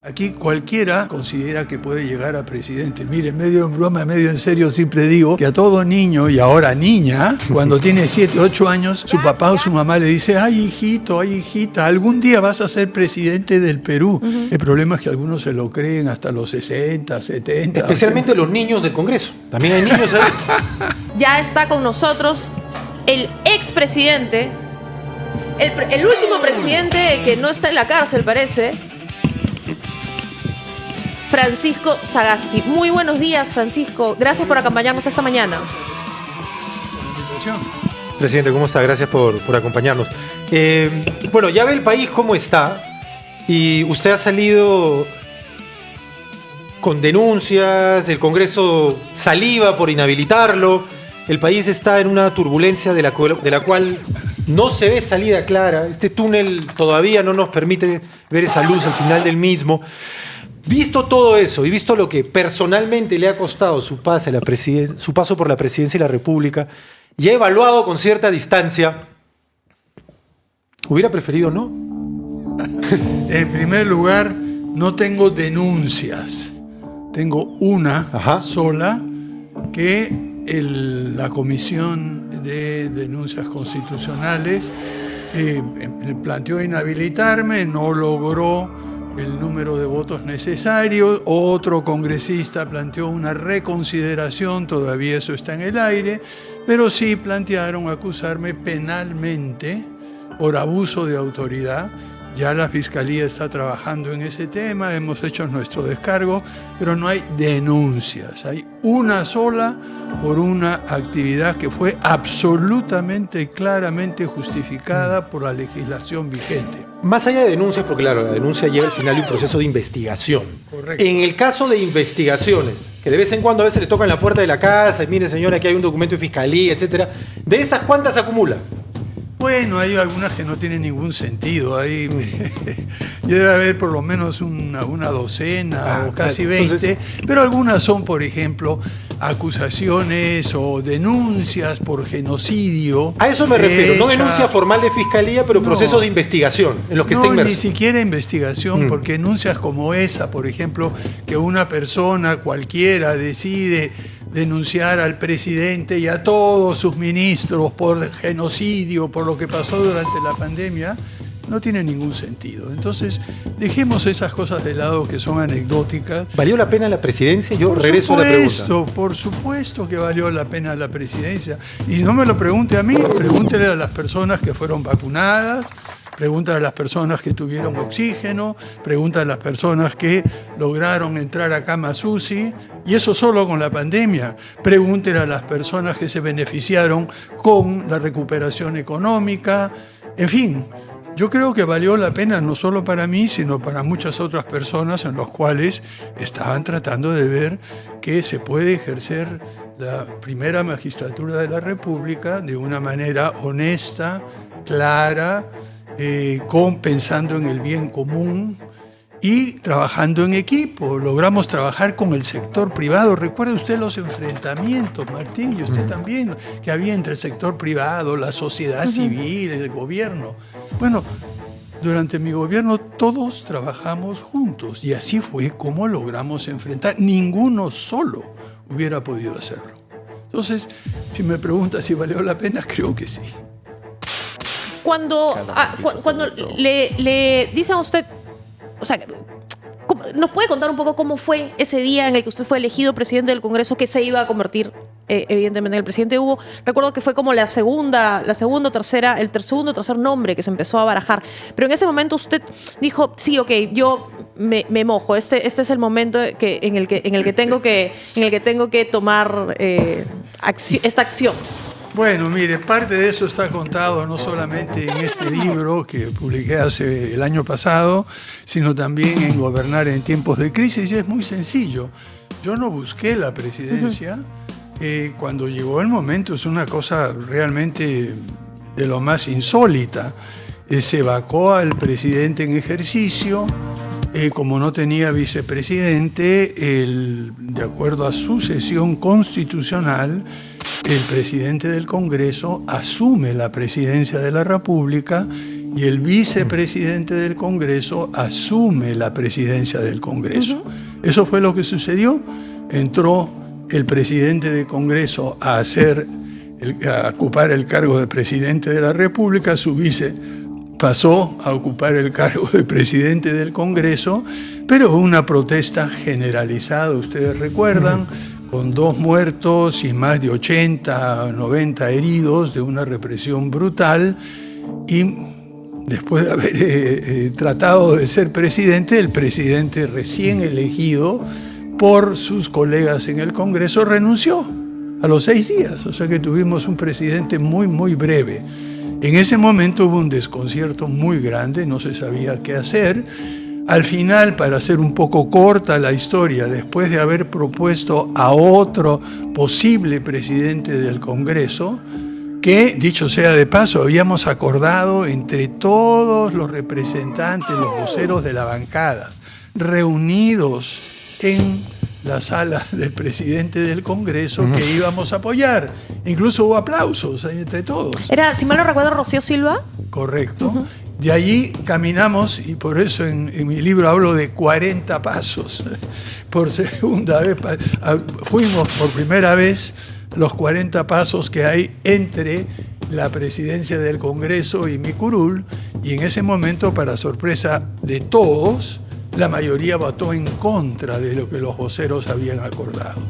Aquí cualquiera considera que puede llegar a presidente. Mire, medio en broma, medio en serio, siempre digo que a todo niño, y ahora niña, cuando tiene 7, 8 años, su papá o su mamá le dice: ay, hijito, ay, hijita, algún día vas a ser presidente del Perú. El problema es que algunos se lo creen hasta los 60, 70. Especialmente los niños del Congreso. También hay niños ahí. Ya está con nosotros el expresidente, el último presidente que no está en la cárcel, parece, Francisco Sagasti. Muy buenos días, Francisco. Gracias por acompañarnos esta mañana. Presidente, ¿cómo está? Gracias por acompañarnos. Bueno, ya ve el país cómo está y usted ha salido con denuncias, el Congreso saliva por inhabilitarlo, el país está en una turbulencia de la cual no se ve salida clara. Este túnel todavía no nos permite ver esa luz al final del mismo. Visto todo eso y visto lo que personalmente le ha costado su paso por la presidencia de la República, y ha evaluado con cierta distancia, ¿hubiera preferido no? En primer lugar, no tengo denuncias. Tengo una sola, que la Comisión de Denuncias Constitucionales planteó inhabilitarme, no logró el número de votos necesarios. Otro congresista planteó una reconsideración, todavía eso está en el aire, pero sí plantearon acusarme penalmente por abuso de autoridad. Ya la Fiscalía está trabajando en ese tema, hemos hecho nuestro descargo, pero no hay denuncias. Hay una sola por una actividad que fue absolutamente y claramente justificada por la legislación vigente. Más allá de denuncias, porque claro, la denuncia lleva al final de un proceso de investigación. Correcto. En el caso de investigaciones, que de vez en cuando a veces le tocan la puerta de la casa y mire, señora, aquí hay un documento de fiscalía, etcétera, ¿de esas cuántas se acumula? Bueno, hay algunas que no tienen ningún sentido. Ahí debe haber por lo menos una docena o casi 20, entonces, pero algunas son, por ejemplo, acusaciones o denuncias por genocidio. A eso me refiero, no denuncia formal de fiscalía, pero proceso de investigación en los que está inmerso. Ni siquiera investigación, porque denuncias como esa, por ejemplo, que una persona cualquiera decide denunciar al presidente y a todos sus ministros por genocidio, por lo que pasó durante la pandemia, no tiene ningún sentido. Entonces, dejemos esas cosas de lado que son anecdóticas. ¿Valió la pena la presidencia? Yo regreso a la pregunta. Por supuesto que valió la pena la presidencia. Y no me lo pregunte a mí, pregúntele a las personas que fueron vacunadas, pregúntale a las personas que tuvieron oxígeno, pregúntale a las personas que lograron entrar a camas UCI, y eso solo con la pandemia. Pregúntele a las personas que se beneficiaron con la recuperación económica. En fin, yo creo que valió la pena no solo para mí, sino para muchas otras personas en los cuales estaban tratando de ver que se puede ejercer la primera magistratura de la República de una manera honesta, clara, pensando en el bien común y trabajando en equipo. Logramos trabajar con el sector privado. Recuerde usted los enfrentamientos, Martín, y usted también, que había entre el sector privado, la sociedad civil, el gobierno. Bueno, durante mi gobierno todos trabajamos juntos y así fue como logramos enfrentar. Ninguno solo hubiera podido hacerlo. Entonces, si me pregunta si valió la pena, creo que sí. Cuando le dicen a usted, o sea, ¿nos puede contar un poco cómo fue ese día en el que usted fue elegido presidente del Congreso, que se iba a convertir evidentemente en el presidente? Recuerdo que fue como el segundo o tercer nombre que se empezó a barajar, pero en ese momento usted dijo: sí, ok, yo me mojo, este es el momento en el que tengo que tomar esta acción. Bueno, mire, parte de eso está contado no solamente en este libro que publiqué hace el año pasado, sino también en Gobernar en tiempos de crisis, y es muy sencillo. Yo no busqué la presidencia. Cuando llegó el momento, es una cosa realmente de lo más insólita. Se vacó al presidente en ejercicio. Como no tenía vicepresidente, de acuerdo a su sesión constitucional, el presidente del Congreso asume la presidencia de la República y el vicepresidente del Congreso asume la presidencia del Congreso. Eso fue lo que sucedió. Entró el presidente del Congreso a ocupar el cargo de presidente de la República, su vice pasó a ocupar el cargo de presidente del Congreso, pero una protesta generalizada, ustedes recuerdan, con 2 muertos y más de 80 o 90 heridos, de una represión brutal, y después de haber tratado de ser presidente, el presidente recién elegido por sus colegas en el Congreso renunció a los 6 días, o sea que tuvimos un presidente muy, muy breve. En ese momento hubo un desconcierto muy grande, no se sabía qué hacer. Al final, para hacer un poco corta la historia, después de haber propuesto a otro posible presidente del Congreso, que, dicho sea de paso, habíamos acordado entre todos los representantes, los voceros de la bancada, reunidos en la sala del presidente del Congreso, que íbamos a apoyar. Incluso hubo aplausos entre todos. Era, si mal no recuerdo, Rocío Silva. Correcto. De allí caminamos, y por eso en mi libro hablo de 40 pasos. Por segunda vez, fuimos por primera vez los 40 pasos que hay entre la presidencia del Congreso y mi curul, y en ese momento, para sorpresa de todos, la mayoría votó en contra de lo que los voceros habían acordado.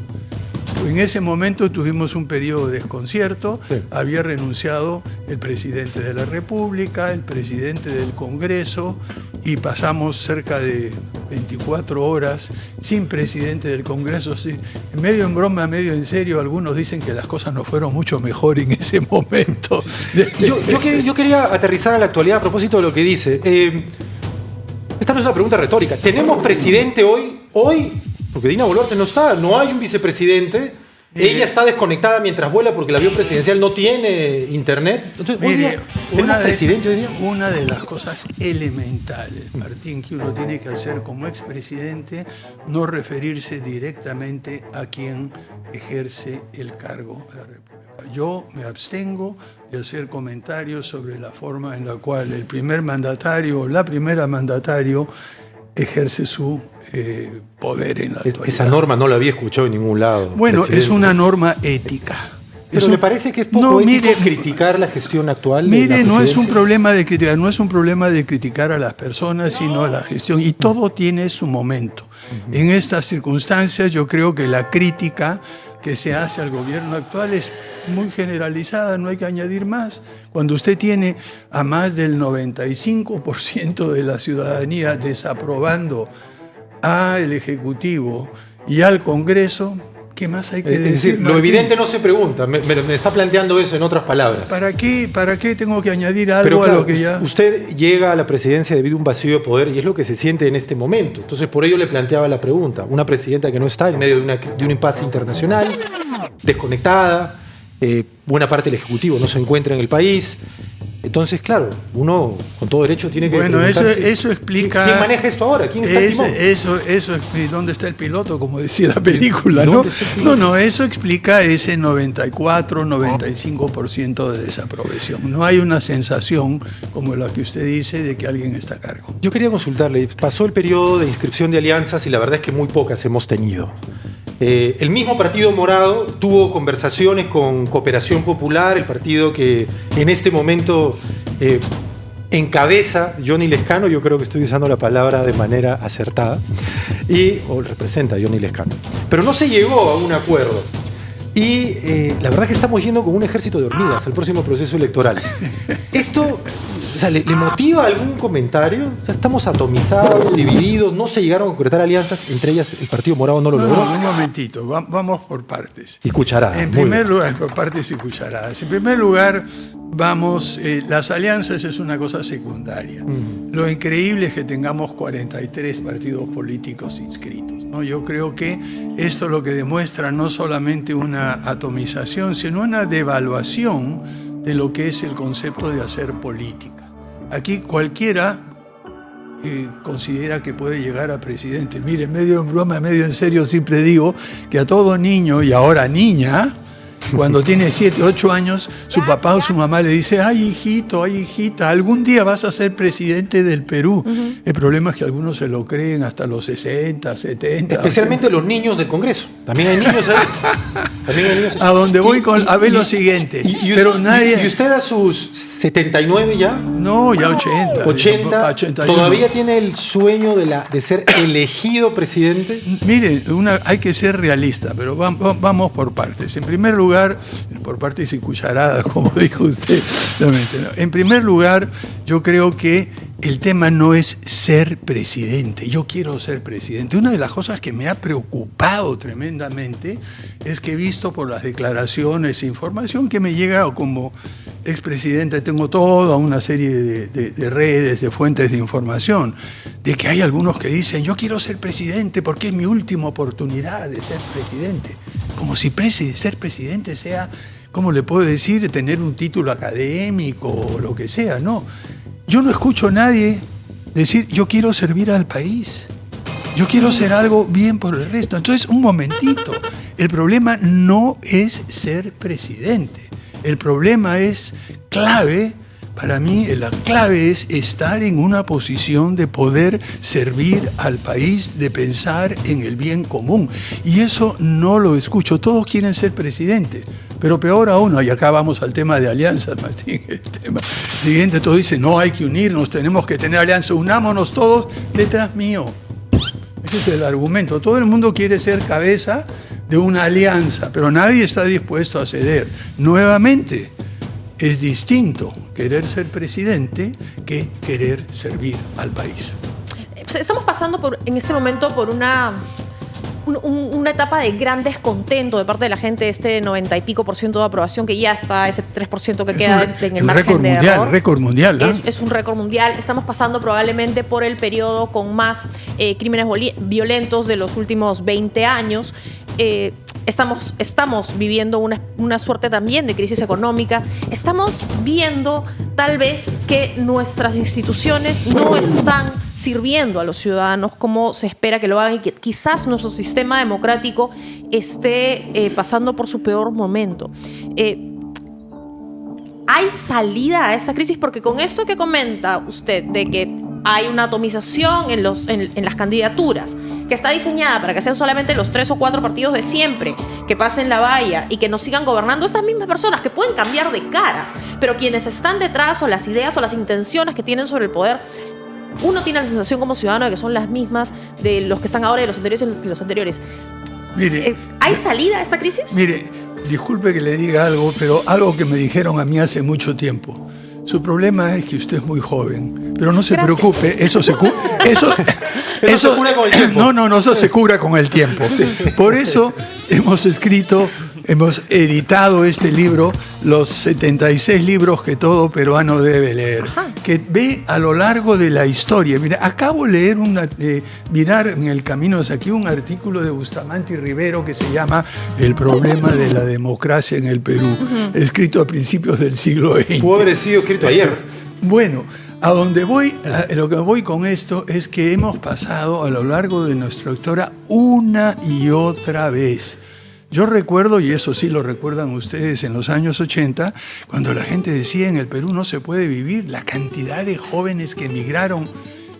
En ese momento tuvimos un periodo de desconcierto, había renunciado el presidente de la República, el presidente del Congreso, y pasamos cerca de 24 horas sin presidente del Congreso. Sí, medio en broma, medio en serio, algunos dicen que las cosas no fueron mucho mejor en ese momento. Yo quería aterrizar a la actualidad a propósito de lo que dice. Esta no es una pregunta retórica. ¿Tenemos presidente hoy? Hoy, porque Dina Boluarte no está, no hay un vicepresidente. Ella está desconectada mientras vuela porque el avión presidencial no tiene internet. Entonces, una de las cosas elementales, Martín, que uno tiene que hacer como expresidente, no referirse directamente a quien ejerce el cargo de la República. Yo me abstengo de hacer comentarios sobre la forma en la cual el primer mandatario o la primera mandatario ejerce su poder en la actualidad. Esa norma no la había escuchado en ningún lado. Bueno, es una norma ética. ¿Pero le parece que es poco ético criticar la gestión actual? Mire, no es un problema de criticar, no es un problema de criticar a las personas, sino a la gestión. Y todo tiene su momento. En estas circunstancias yo creo que la crítica que se hace al gobierno actual es muy generalizada, no hay que añadir más. Cuando usted tiene a más del 95% de la ciudadanía desaprobando al Ejecutivo y al Congreso, ¿qué más hay que decir? Es decir, lo evidente no se pregunta, me está planteando eso en otras palabras. ¿Para qué tengo que añadir algo? Pero claro, a lo que ya... Usted llega a la presidencia debido a un vacío de poder y es lo que se siente en este momento. Entonces, por ello le planteaba la pregunta. Una presidenta que no está en medio de un impasse internacional, desconectada, buena parte del Ejecutivo no se encuentra en el país. Entonces, claro, uno con todo derecho tiene que preguntarse, eso explica... ¿Quién maneja esto ahora? ¿Quién está al timón? Eso ¿dónde está el piloto? Como decía la película, ¿no? No, eso explica ese 94-95% de desaprobación. No hay una sensación como la que usted dice de que alguien está a cargo. Yo quería consultarle, pasó el periodo de inscripción de alianzas y la verdad es que muy pocas hemos tenido. El mismo Partido Morado tuvo conversaciones con Cooperación Popular, el partido que en este momento encabeza Johnny Lescano, yo creo que estoy usando la palabra de manera acertada, o representa a Johnny Lescano. Pero no se llegó a un acuerdo. Y la verdad es que estamos yendo con un ejército de hormigas al próximo proceso electoral. ¿Esto ¿le motiva algún comentario? O sea, estamos atomizados, divididos, no se llegaron a concretar alianzas, entre ellas el Partido Morado no lo logró. Un momentito, vamos por partes. Y cucharadas. En primer lugar, por partes y cucharadas. En primer lugar, las alianzas es una cosa secundaria. Lo increíble es que tengamos 43 partidos políticos inscritos, ¿no? Yo creo que esto lo que demuestra no solamente una atomización, sino una devaluación de lo que es el concepto de hacer política. Aquí cualquiera considera que puede llegar a presidente. Mire, medio en broma, medio en serio, siempre digo que a todo niño y ahora niña cuando tiene 7, 8 años, su papá o su mamá le dice, ay hijito, ay hijita, algún día vas a ser presidente del Perú. El problema es que algunos se lo creen hasta los 60, 70. Especialmente los niños del Congreso. También hay niños ahí. A donde voy a ver lo siguiente. Pero nadie... ¿Y usted a sus 79 ya? No, ya 80. 80. ¿Todavía tiene el sueño de ser elegido presidente? Mire, hay que ser realista, pero vamos por partes. En primer lugar, por partes y cucharadas, como dijo usted. En primer lugar, yo creo que el tema no es ser presidente. Yo quiero ser presidente. Una de las cosas que me ha preocupado tremendamente es que he visto por las declaraciones e información que me llega como expresidente, tengo toda una serie de redes, de fuentes de información, de que hay algunos que dicen, yo quiero ser presidente porque es mi última oportunidad de ser presidente. Como si ser presidente sea, ¿cómo le puedo decir?, tener un título académico o lo que sea. No. Yo no escucho a nadie decir, yo quiero servir al país. Yo quiero hacer algo bien por el resto. Entonces, un momentito. El problema no es ser presidente. El problema es clave. Para mí, la clave es estar en una posición de poder servir al país, de pensar en el bien común. Y eso no lo escucho. Todos quieren ser presidente. Pero peor aún, y acá vamos al tema de alianzas, Martín. El tema siguiente, todos dicen, no, hay que unirnos, tenemos que tener alianza, unámonos todos detrás mío. Ese es el argumento. Todo el mundo quiere ser cabeza de una alianza, pero nadie está dispuesto a ceder. Nuevamente, es distinto querer ser presidente que querer servir al país. Estamos pasando en este momento por una etapa de gran descontento de parte de la gente, este 90 y pico % de aprobación, que ya está, ese 3% que queda en el margen de error. Récord mundial, ¿no? Es un récord mundial. Estamos pasando probablemente por el periodo con más crímenes violentos de los últimos 20 años. Estamos viviendo una suerte también de crisis económica. Estamos viendo tal vez que nuestras instituciones no están sirviendo a los ciudadanos como se espera que lo hagan y que quizás nuestro sistema democrático esté pasando por su peor momento. ¿Hay salida a esta crisis? Porque con esto que comenta usted de que hay una atomización en las candidaturas, que está diseñada para que sean solamente los 3 o 4 partidos de siempre, que pasen la valla y que nos sigan gobernando estas mismas personas, que pueden cambiar de caras, pero quienes están detrás, o las ideas o las intenciones que tienen sobre el poder, uno tiene la sensación como ciudadano de que son las mismas de los que están ahora y de los anteriores. Mire, ¿hay salida a esta crisis? Mire, disculpe que le diga algo, pero algo que me dijeron a mí hace mucho tiempo. Su problema es que usted es muy joven, pero no se preocupe, eso se cura con el tiempo. No, eso se cura con el tiempo. Sí. Por eso hemos editado este libro, los 76 libros que todo peruano debe leer, que ve a lo largo de la historia. Mira, acabo de leer mirar en el camino hacia aquí un artículo de Bustamante y Rivero que se llama El problema de la democracia en el Perú, escrito a principios del siglo XX. Pudo haber sido escrito ayer. Bueno, lo que voy con esto es que hemos pasado a lo largo de nuestra historia una y otra vez. Yo recuerdo, y eso sí lo recuerdan ustedes, en los años 80, cuando la gente decía en el Perú no se puede vivir, la cantidad de jóvenes que emigraron,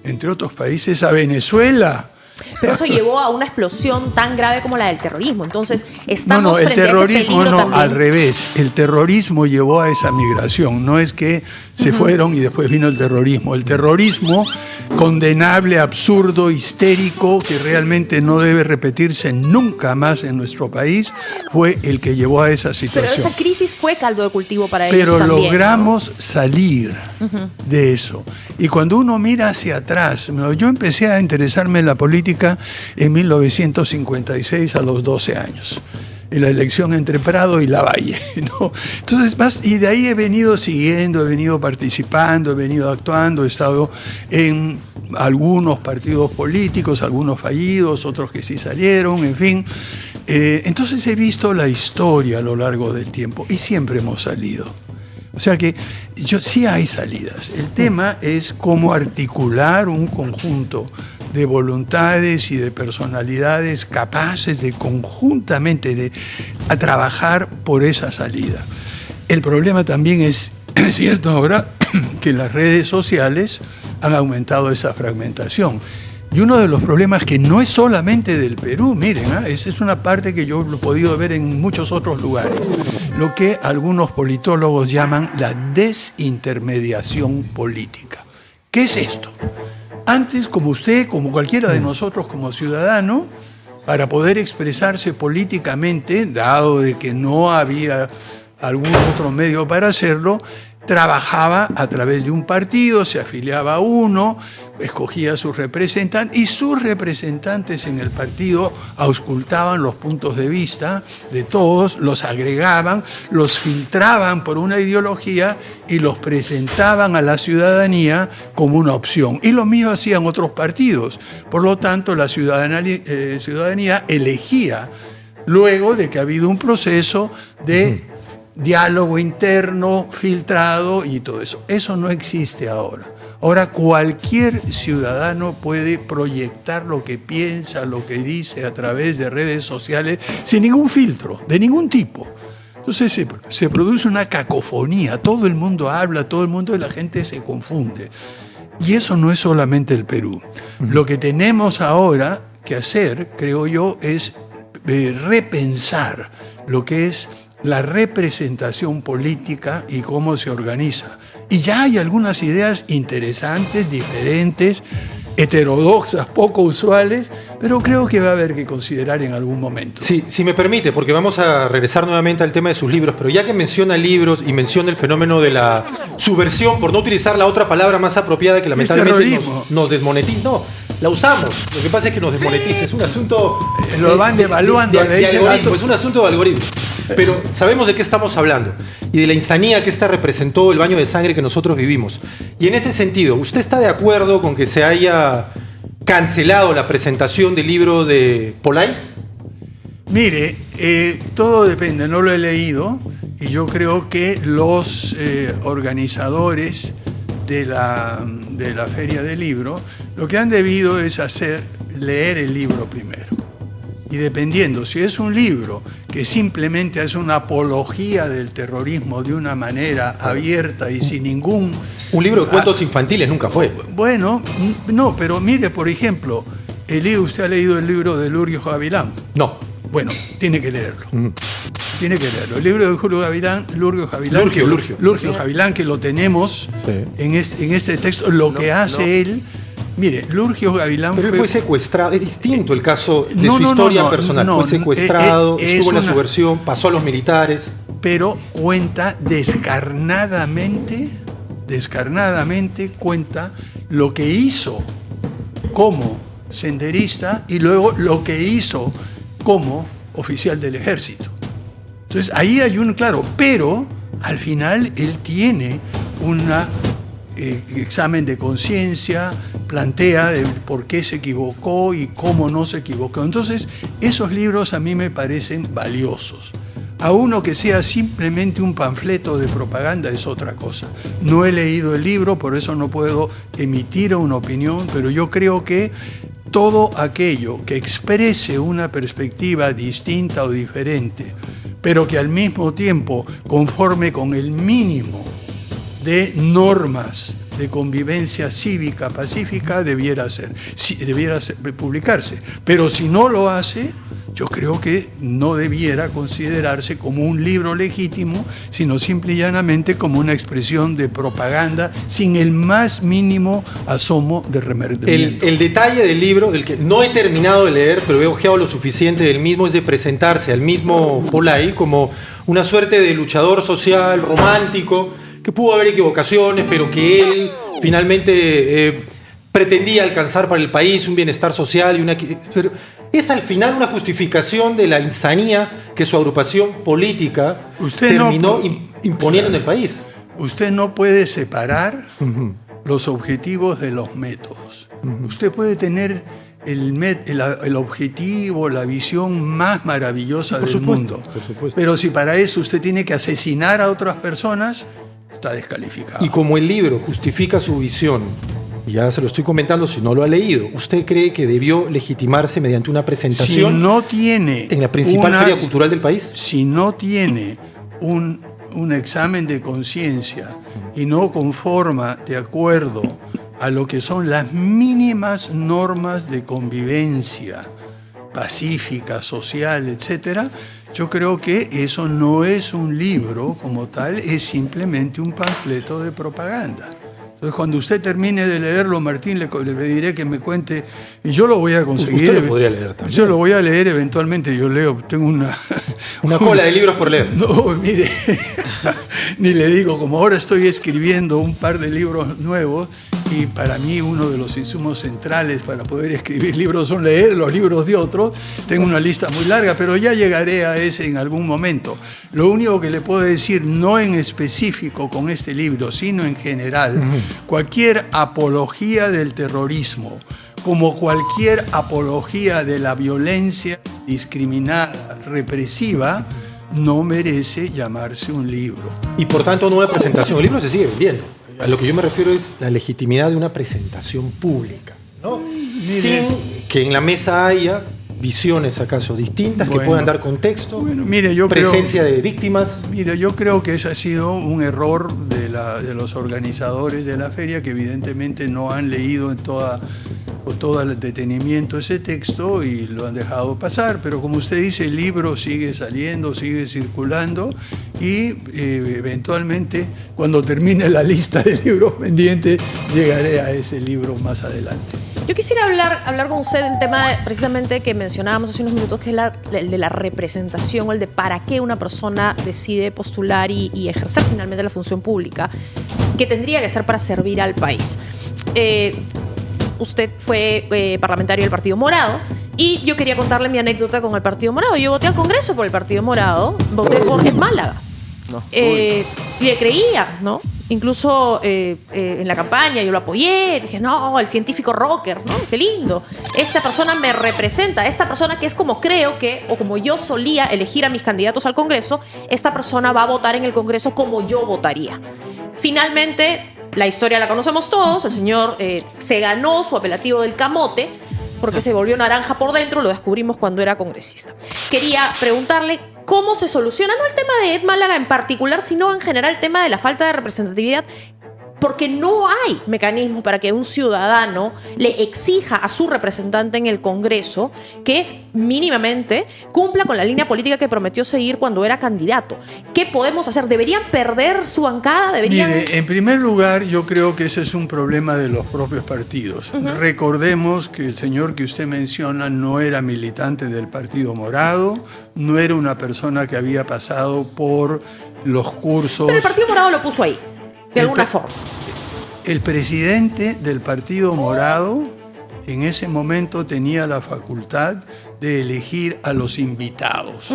entre otros países, a Venezuela. Pero eso llevó a una explosión tan grave como la del terrorismo. Entonces, estamos el frente terrorismo a ese peligro también. Al revés. El terrorismo llevó a esa migración. No es que se fueron y después vino el terrorismo. El terrorismo, condenable, absurdo, histérico, que realmente no debe repetirse nunca más en nuestro país, fue el que llevó a esa situación. Pero esa crisis fue caldo de cultivo para ellos Pero también, logramos salir de eso. Y cuando uno mira hacia atrás, yo empecé a interesarme en la política en 1956 a los 12 años, en la elección entre Prado y Lavalle, ¿no? Entonces, y de ahí he venido siguiendo, he venido participando, he venido actuando, he estado en algunos partidos políticos, algunos fallidos, otros que sí salieron, en fin. Entonces he visto la historia a lo largo del tiempo y siempre hemos salido. O sea que sí hay salidas. El tema es cómo articular un conjunto de voluntades y de personalidades capaces de conjuntamente de a trabajar por esa salida. El problema también es cierto ahora que las redes sociales han aumentado esa fragmentación. Y uno de los problemas que no es solamente del Perú, miren, esa es una parte que yo lo he podido ver en muchos otros lugares, lo que algunos politólogos llaman la desintermediación política. ¿Qué es esto? Antes, como usted, como cualquiera de nosotros como ciudadano, para poder expresarse políticamente, dado de que no había algún otro medio para hacerlo, trabajaba a través de un partido, se afiliaba a uno, escogía a sus representantes y sus representantes en el partido auscultaban los puntos de vista de todos, los agregaban, los filtraban por una ideología y los presentaban a la ciudadanía como una opción. Y lo mismo hacían otros partidos. Por lo tanto, la ciudadanía elegía luego de que ha habido un proceso de diálogo interno, filtrado y todo eso. Eso no existe ahora. Ahora cualquier ciudadano puede proyectar lo que piensa, lo que dice a través de redes sociales sin ningún filtro, de ningún tipo. Entonces se produce una cacofonía, todo el mundo habla, todo el mundo y la gente se confunde. Y eso no es solamente el Perú. Lo que tenemos ahora que hacer, creo yo, es repensar lo que es la representación política y cómo se organiza. Y ya hay algunas ideas interesantes, diferentes, heterodoxas, poco usuales, pero creo que va a haber que considerar en algún momento. Sí, si me permite, porque vamos a regresar nuevamente al tema de sus libros, pero ya que menciona libros y menciona el fenómeno de la subversión, por no utilizar la otra palabra más apropiada que lamentablemente nos desmonetiza. No, la usamos. Lo que pasa es que nos desmonetiza. Es un asunto... lo van devaluando. de algoritmo, es un asunto de algoritmo. Pero sabemos de qué estamos hablando y de la insanía que esta representó el baño de sangre que nosotros vivimos. Y en ese sentido, ¿usted está de acuerdo con que se haya cancelado la presentación del libro de Pollay? Mire, todo depende, no lo he leído y yo creo que los organizadores de la Feria del Libro lo que han debido es leer el libro primero. Y dependiendo, si es un libro que simplemente es una apología del terrorismo de una manera abierta y sin ningún... Un libro de cuentos infantiles nunca fue. Bueno, no, pero mire, por ejemplo, ¿usted ha leído el libro de Lurgio Gavilán? No. Bueno, tiene que leerlo. Tiene que leerlo. El libro de Lurgio Gavilán, Lurgio Gavilán, que lo tenemos en este texto, que hace él... Mire, Lurgio Gavilán Pero él fue secuestrado, es distinto el caso de su historia personal. Fue secuestrado, estuvo en la subversión, pasó a los militares. Pero cuenta descarnadamente cuenta lo que hizo como senderista y luego lo que hizo como oficial del ejército. Entonces ahí hay pero al final él tiene una... examen de conciencia, plantea de por qué se equivocó y cómo no se equivocó. Entonces, esos libros a mí me parecen valiosos. A uno que sea simplemente un panfleto de propaganda es otra cosa. No he leído el libro, por eso no puedo emitir una opinión, pero yo creo que todo aquello que exprese una perspectiva distinta o diferente, pero que al mismo tiempo conforme con el mínimo de normas de convivencia cívica pacífica debiera publicarse. Pero si no lo hace, yo creo que no debiera considerarse como un libro legítimo, sino simple y llanamente como una expresión de propaganda sin el más mínimo asomo de remordimiento. El detalle del libro, el que no he terminado de leer, pero he ojeado lo suficiente del mismo, es de presentarse al mismo Pollay como una suerte de luchador social, romántico, que pudo haber equivocaciones, pero que él finalmente pretendía alcanzar para el país un bienestar social pero es al final una justificación de la insanía que su agrupación política terminó imponiendo en el país. Usted no puede separar los objetivos de los métodos. Usted puede tener el objetivo, la visión más maravillosa del mundo. Por supuesto. Pero si para eso usted tiene que asesinar a otras personas, está descalificado. Y como el libro justifica su visión y ya se lo estoy comentando si no lo ha leído, ¿usted cree que debió legitimarse mediante una presentación si no tiene en la principal feria cultural del país? Si no tiene un examen de conciencia y no conforma de acuerdo a lo que son las mínimas normas de convivencia pacífica, social, etcétera, yo creo que eso no es un libro como tal, es simplemente un panfleto de propaganda. Entonces, cuando usted termine de leerlo, Martín, le pediré que me cuente, y yo lo voy a conseguir. Usted lo podría leer también. Yo lo voy a leer eventualmente, yo leo, tengo una cola de libros por leer. No, mire, ni le digo, como ahora estoy escribiendo un par de libros nuevos, y para mí uno de los insumos centrales para poder escribir libros son leer los libros de otros. Tengo una lista muy larga, pero ya llegaré a ese en algún momento. Lo único que le puedo decir, no en específico con este libro, sino en general, cualquier apología del terrorismo, como cualquier apología de la violencia discriminada, represiva, no merece llamarse un libro. Y por tanto no una presentación. El libro se sigue vendiendo. A lo que yo me refiero es la legitimidad de una presentación pública, ¿no? Sin que en la mesa haya visiones acaso distintas, que puedan dar contexto, presencia de víctimas. Mire, yo creo que ese ha sido un error de los organizadores de la feria, que evidentemente no han leído con todo el detenimiento ese texto y lo han dejado pasar, pero como usted dice, el libro sigue saliendo, sigue circulando, y eventualmente, cuando termine la lista de libros pendientes, llegaré a ese libro más adelante. Yo quisiera hablar con usted del tema precisamente que mencionábamos hace unos minutos, que es el de la representación, o el de para qué una persona decide postular y ejercer finalmente la función pública, que tendría que ser para servir al país. Usted fue parlamentario del Partido Morado, y yo quería contarle mi anécdota con el Partido Morado. Yo voté al Congreso por el Partido Morado, voté por Ed Málaga. Y le creía, ¿no? Incluso en la campaña yo lo apoyé, dije, no, el científico rocker, ¿no? Qué lindo. Esta persona me representa, esta persona que es como creo que, o como yo solía elegir a mis candidatos al Congreso, esta persona va a votar en el Congreso como yo votaría. Finalmente, la historia la conocemos todos, el señor se ganó su apelativo del camote, porque se volvió naranja por dentro, lo descubrimos cuando era congresista. Quería preguntarle cómo se soluciona, no el tema de Ed Málaga en particular, sino en general el tema de la falta de representatividad, porque no hay mecanismo para que un ciudadano le exija a su representante en el Congreso que mínimamente cumpla con la línea política que prometió seguir cuando era candidato. ¿Qué podemos hacer? ¿Deberían perder su bancada? Mire, en primer lugar, yo creo que ese es un problema de los propios partidos. Recordemos que el señor que usted menciona no era militante del Partido Morado, no era una persona que había pasado por los cursos... Pero el Partido Morado lo puso ahí, de alguna forma. El presidente del Partido Morado en ese momento tenía la facultad de elegir a los invitados.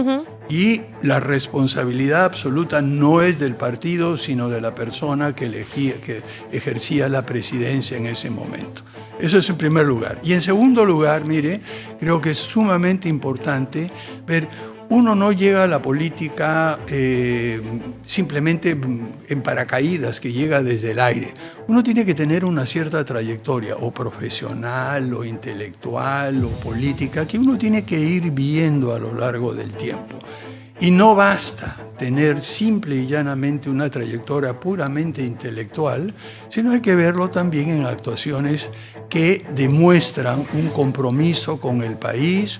Y la responsabilidad absoluta no es del partido, sino de la persona que ejercía la presidencia en ese momento. Eso es en primer lugar. Y en segundo lugar, mire, creo que es sumamente importante ver... Uno no llega a la política simplemente en paracaídas, que llega desde el aire. Uno tiene que tener una cierta trayectoria, o profesional, o intelectual, o política, que uno tiene que ir viendo a lo largo del tiempo. Y no basta tener simple y llanamente una trayectoria puramente intelectual, sino hay que verlo también en actuaciones que demuestran un compromiso con el país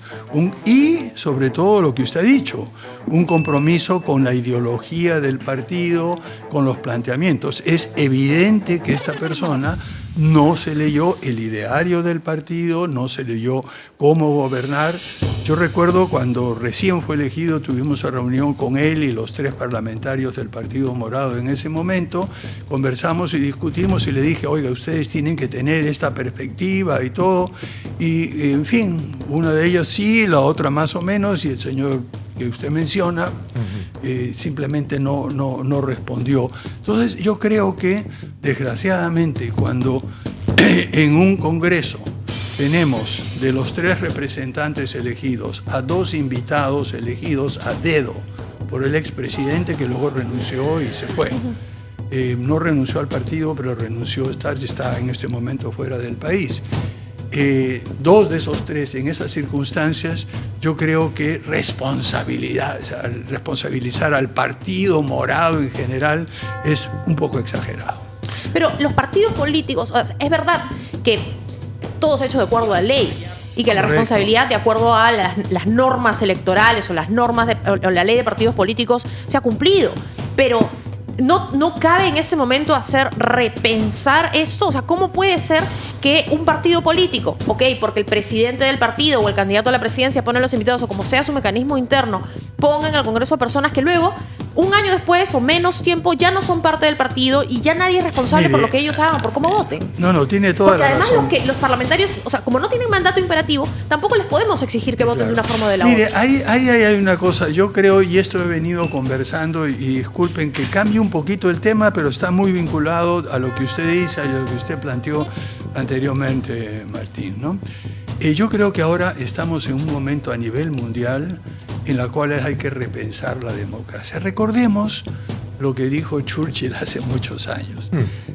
y, sobre todo, lo que usted ha dicho, un compromiso con la ideología del partido, con los planteamientos. Es evidente que esta persona no se leyó el ideario del partido, no se leyó cómo gobernar. Yo recuerdo cuando recién fue elegido, tuvimos una reunión con él y los 3 parlamentarios del Partido Morado en ese momento, conversamos y discutimos y le dije, oiga, ustedes tienen que tener esta perspectiva y todo. Y en fin, una de ellas sí, la otra más o menos, y el señor que usted menciona simplemente no respondió. Entonces yo creo que desgraciadamente cuando en un Congreso tenemos de los 3 representantes elegidos a 2 invitados elegidos a dedo por el expresidente, que luego renunció y se fue, no renunció al partido, pero renunció a estar y está en este momento fuera del país. Dos de esos tres en esas circunstancias, yo creo que responsabilidad, o sea, responsabilizar al partido morado en general es un poco exagerado. Pero los partidos políticos, o sea, es verdad que todos hechos de acuerdo a ley y que la Correcto. responsabilidad de acuerdo a las normas electorales o las normas o la ley de partidos políticos se ha cumplido, pero no cabe en ese momento hacer repensar esto. O sea, ¿cómo puede ser que un partido político, porque el presidente del partido o el candidato a la presidencia pone a los invitados o como sea su mecanismo interno, pongan al Congreso a personas que luego, un año después o menos tiempo, ya no son parte del partido y ya nadie es responsable por lo que ellos hagan, por cómo voten? No, tiene toda Porque la además razón. los parlamentarios, o sea, como no tienen mandato imperativo, tampoco les podemos exigir que voten de una forma o de la Mire, otra. ahí hay una cosa, yo creo, y esto he venido conversando, y disculpen que cambie un poquito el tema, pero está muy vinculado a lo que usted dice, a lo que usted planteó anteriormente, Martín, ¿no? Yo creo que ahora estamos en un momento a nivel mundial en la cual hay que repensar la democracia. Recordemos lo que dijo Churchill hace muchos años.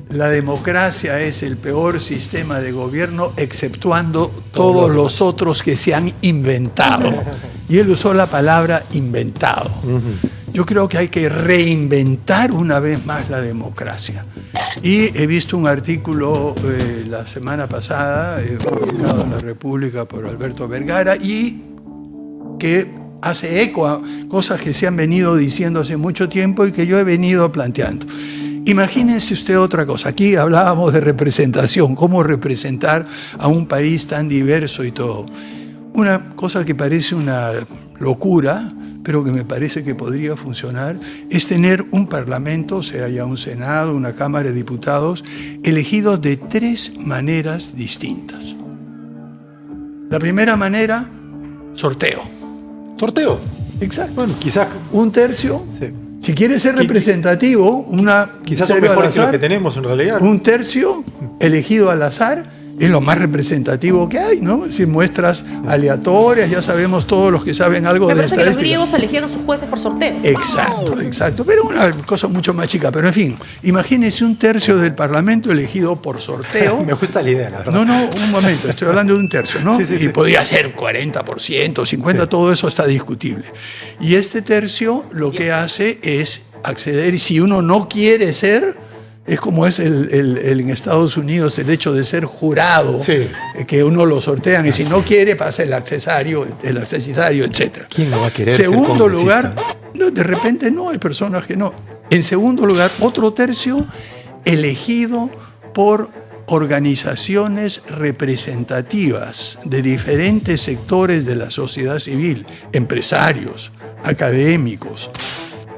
La democracia es el peor sistema de gobierno, exceptuando todos los otros que se han inventado. Y él usó la palabra inventado. Yo creo que hay que reinventar una vez más la democracia. Y he visto un artículo la semana pasada, publicado en La República por Alberto Vergara, y que hace eco a cosas que se han venido diciendo hace mucho tiempo y que yo he venido planteando. Imagínense usted otra cosa. Aquí hablábamos de representación, cómo representar a un país tan diverso y todo. Una cosa que parece una locura, pero que me parece que podría funcionar, es tener un parlamento, sea ya un senado, una cámara de diputados, elegidos de tres maneras distintas. La primera manera, sorteo. Sorteo. Exacto. Bueno, quizás, Un tercio. sí. Si quiere ser representativo, Quizás son serio al mejores que los azar, que tenemos en realidad. un tercio elegido al azar es lo más representativo que hay, ¿no? Si muestras aleatorias, ya sabemos todos los que saben algo Me de parece que los estadística. griegos elegían a sus jueces por sorteo. Exacto. Pero una cosa mucho más chica. Pero en fin, imagínense un tercio del Parlamento elegido por sorteo. Me gusta la idea, la verdad. No, un momento, estoy hablando de un tercio, ¿no? Sí, sí, y sí. podría ser 40%, 50%, todo eso está discutible. Y este tercio lo que hace es acceder, y si uno no quiere ser, es como es en Estados Unidos el hecho de ser jurado, Sí. que uno lo sortean y si no quiere pasa el accesario, etc. ¿Quién no va a querer ser Segundo congresista? lugar, no, de repente no, hay personas que no. En segundo lugar, otro tercio elegido por organizaciones representativas de diferentes sectores de la sociedad civil, empresarios, académicos,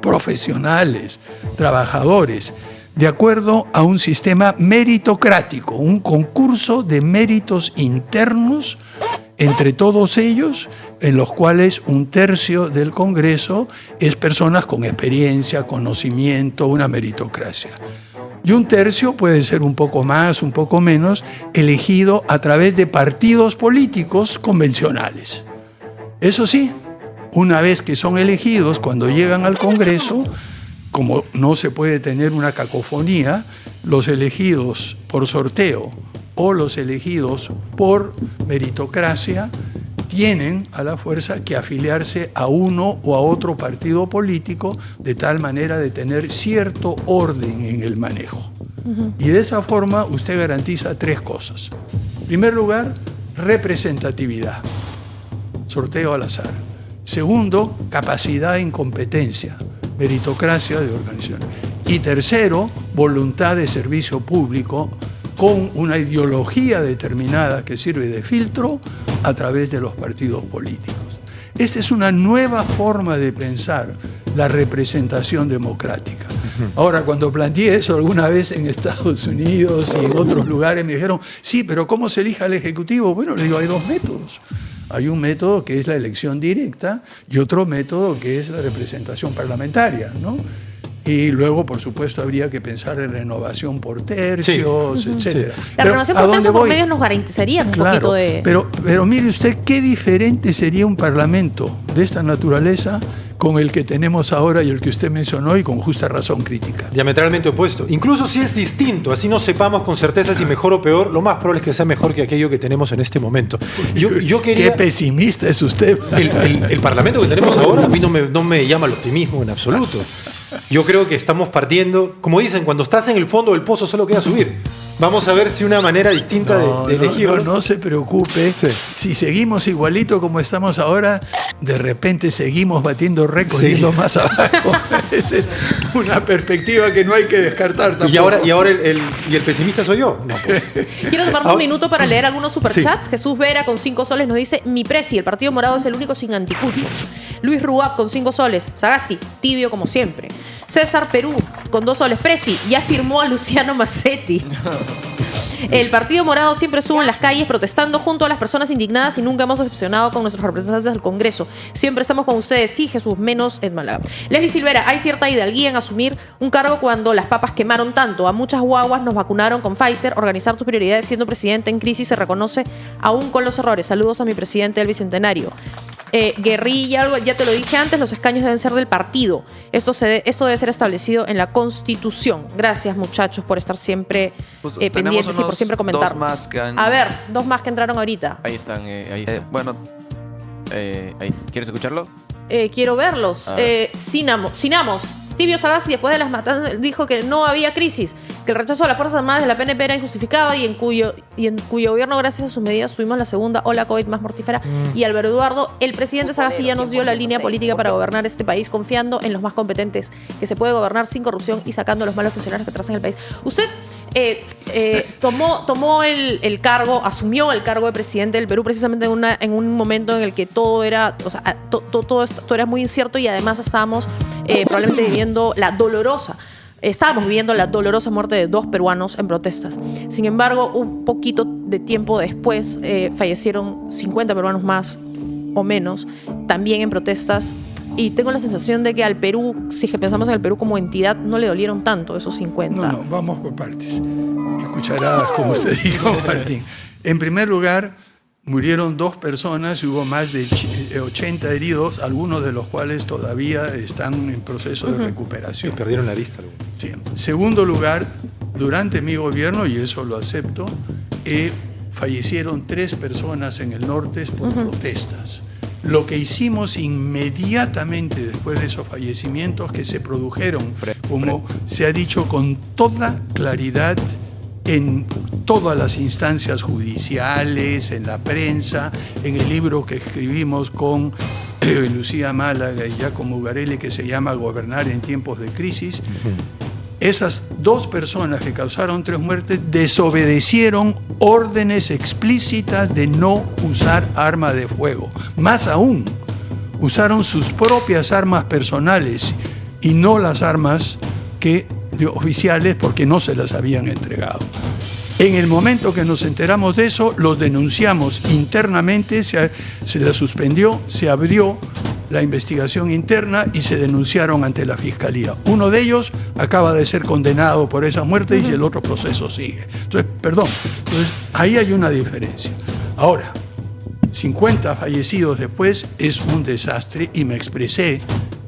profesionales, trabajadores, de acuerdo a un sistema meritocrático, un concurso de méritos internos entre todos ellos, en los cuales un tercio del Congreso es personas con experiencia, conocimiento, una meritocracia. Y un tercio puede ser un poco más, un poco menos, elegido a través de partidos políticos convencionales. Eso sí, una vez que son elegidos, cuando llegan al Congreso, como no se puede tener una cacofonía, los elegidos por sorteo o los elegidos por meritocracia tienen a la fuerza que afiliarse a uno o a otro partido político de tal manera de tener cierto orden en el manejo. Y de esa forma usted garantiza tres cosas. En primer lugar, representatividad, sorteo al azar. Segundo, capacidad e incompetencia, meritocracia de organización. Y tercero, voluntad de servicio público con una ideología determinada que sirve de filtro a través de los partidos políticos. Esta es una nueva forma de pensar la representación democrática. Ahora, cuando planteé eso alguna vez en Estados Unidos y en otros lugares, me dijeron, sí, pero ¿cómo se elija al Ejecutivo? Bueno, les digo, hay dos métodos. Hay un método que es la elección directa y otro método que es la representación parlamentaria, ¿no? Y luego, por supuesto, habría que pensar en renovación por tercios, etcétera. La Pero, renovación ¿a por dónde tercios por voy? medios nos garantizaría un Claro, poquito de... pero mire usted qué diferente sería un parlamento de esta naturaleza con el que tenemos ahora y el que usted mencionó, y con justa razón crítica. Diametralmente opuesto. Incluso si es distinto, así no sepamos con certeza si mejor o peor, lo más probable es que sea mejor que aquello que tenemos en este momento. Yo quería... Qué pesimista es usted. El Parlamento que tenemos ahora a mí no me llama al optimismo en absoluto. Yo creo que estamos partiendo, como dicen, cuando estás en el fondo del pozo solo queda subir. Vamos a ver si una manera distinta de elegirlo. No se preocupe. Sí. Si seguimos igualito como estamos ahora, de repente seguimos batiendo récords, yendo más abajo. Esa es una perspectiva que no hay que descartar tampoco. Y ahora el pesimista soy yo. No, pues. Quiero tomarme un minuto para leer algunos superchats. Sí. Jesús Vera con 5 soles nos dice: mi presi, el Partido Morado es el único sin anticuchos. Luis Ruab con 5 soles. Sagasti, tibio como siempre. César Perú con 2 soles. Presi, ya firmó a Luciano Massetti. El Partido Morado siempre estuvo en las calles protestando junto a las personas indignadas y nunca hemos decepcionado con nuestros representantes del Congreso. Siempre estamos con ustedes, sí, Jesús, menos en Málaga. Leslie Silvera, hay cierta hidalguía en asumir un cargo cuando las papas quemaron tanto. A muchas guaguas nos vacunaron con Pfizer. Organizar tus prioridades siendo presidente en crisis se reconoce aún con los errores. Saludos a mi presidente del Bicentenario. Guerrilla, ya te lo dije antes, los escaños deben ser del partido. Esto debe ser establecido en la Constitución. Gracias, muchachos, por estar siempre pendientes y por siempre comentar. Dos más que han... A ver, 2 más que entraron ahorita. Ahí están, ahí están. Ahí. ¿Quieres escucharlo? Quiero verlos. Sinamos. Tibio Sagasti, después de las matanzas, dijo que no había crisis, que el rechazo a las Fuerzas Armadas de la PNP era injustificado y en cuyo gobierno, gracias a sus medidas, tuvimos la segunda ola COVID más mortífera. Y Álvaro Eduardo, el presidente Sagasti ya nos dio la línea política para gobernar este país, confiando en los más competentes, que se puede gobernar sin corrupción y sacando a los malos funcionarios que atrasan el país. Usted tomó el cargo, asumió el cargo de presidente del Perú precisamente en un momento en el que todo era, o sea, todo esto era muy incierto y además estábamos probablemente viviendo estábamos viviendo la dolorosa muerte de 2 peruanos en protestas. Sin embargo, un poquito de tiempo después fallecieron 50 peruanos más o menos, también en protestas. Y tengo la sensación de que al Perú, si pensamos en el Perú como entidad, no le dolieron tanto esos 50. No, vamos por partes. Escucharás, como usted dijo, Martín. En primer lugar, murieron 2 personas y hubo más de 80 heridos, algunos de los cuales todavía están en proceso de recuperación. Perdieron la vista. Sí. Segundo lugar, durante mi gobierno, y eso lo acepto, fallecieron 3 personas en el norte por protestas. Lo que hicimos inmediatamente después de esos fallecimientos, que se produjeron, como se ha dicho con toda claridad, en todas las instancias judiciales, en la prensa, en el libro que escribimos con Lucía Málaga y Giacomo Ugarelli, que se llama Gobernar en tiempos de crisis. Esas 2 personas que causaron 3 muertes desobedecieron órdenes explícitas de no usar arma de fuego. Más aún, usaron sus propias armas personales y no las armas oficiales, porque no se las habían entregado. En el momento que nos enteramos de eso, los denunciamos internamente, se la suspendió, se abrió la investigación interna y se denunciaron ante la Fiscalía. Uno de ellos acaba de ser condenado por esa muerte y el otro proceso sigue. Entonces, ahí hay una diferencia. Ahora, 50 fallecidos después es un desastre y me expresé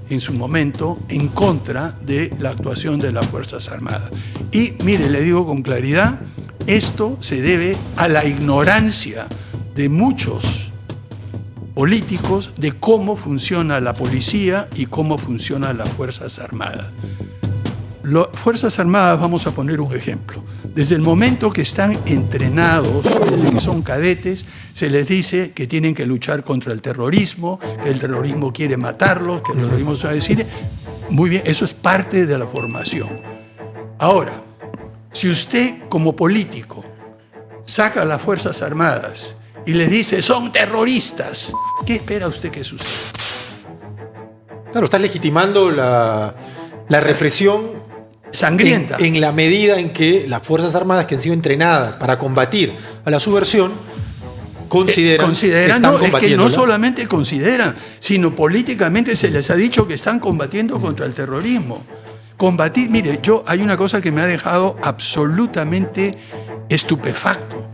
en su momento en contra de la actuación de las Fuerzas Armadas. Y mire, le digo con claridad, esto se debe a la ignorancia de muchos políticos de cómo funciona la policía y cómo funcionan las Fuerzas Armadas. Las Fuerzas Armadas, vamos a poner un ejemplo. Desde el momento que están entrenados, desde que son cadetes, se les dice que tienen que luchar contra el terrorismo, que el terrorismo quiere matarlos, que el terrorismo se va a decir. Muy bien, eso es parte de la formación. Ahora, si usted como político saca a las Fuerzas Armadas y les dice son terroristas, ¿qué espera usted que suceda? Claro, está legitimando la represión sangrienta. En la medida en que las Fuerzas Armadas, que han sido entrenadas para combatir a la subversión, consideran no, es que no solamente consideran, sino políticamente se les ha dicho que están combatiendo contra el terrorismo. Combatir, mire, hay una cosa que me ha dejado absolutamente estupefacto.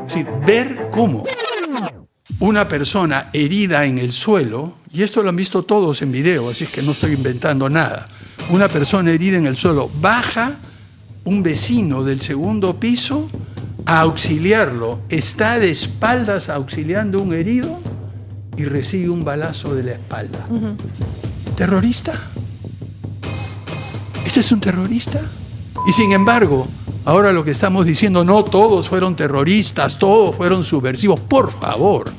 Es decir, ver cómo una persona herida en el suelo, y esto lo han visto todos en video, así es que no estoy inventando nada, una persona herida en el suelo, baja un vecino del segundo piso a auxiliarlo, está de espaldas auxiliando a un herido y recibe un balazo de la espalda. ¿Terrorista? ¿Ese es un terrorista? Y sin embargo, ahora lo que estamos diciendo, no todos fueron terroristas, todos fueron subversivos. Por favor,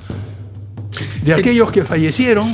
de aquellos que fallecieron,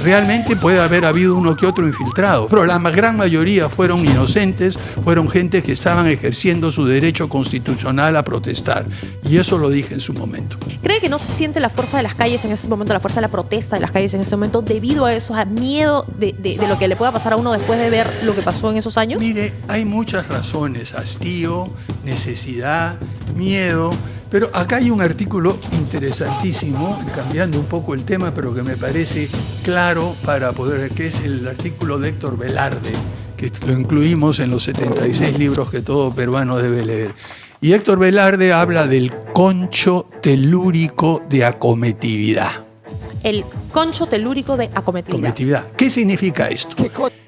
realmente puede haber habido uno que otro infiltrado, pero la gran mayoría fueron inocentes, fueron gente que estaban ejerciendo su derecho constitucional a protestar. Y eso lo dije en su momento. ¿Cree que no se siente la fuerza de las calles en ese momento, la fuerza de la protesta de las calles en ese momento, debido a eso, a miedo de lo que le pueda pasar a uno después de ver lo que pasó en esos años? Mire, hay muchas razones, hastío, necesidad, miedo, pero acá hay un artículo interesantísimo, cambiando un poco el tema, pero que me parece claro para poder, que es el artículo de Héctor Velarde, que lo incluimos en los 76 libros que todo peruano debe leer. Y Héctor Velarde habla del concho telúrico de acometividad. El concho telúrico de acometividad. ¿Qué significa esto?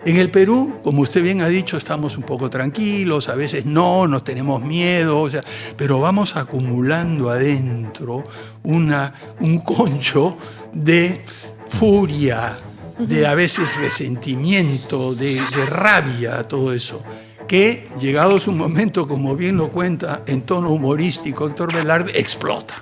En el Perú, como usted bien ha dicho, estamos un poco tranquilos, a veces no tenemos miedo, pero vamos acumulando adentro un concho de furia, de a veces resentimiento, de rabia, todo eso, que llegado su momento, como bien lo cuenta en tono humorístico Héctor Velarde, explota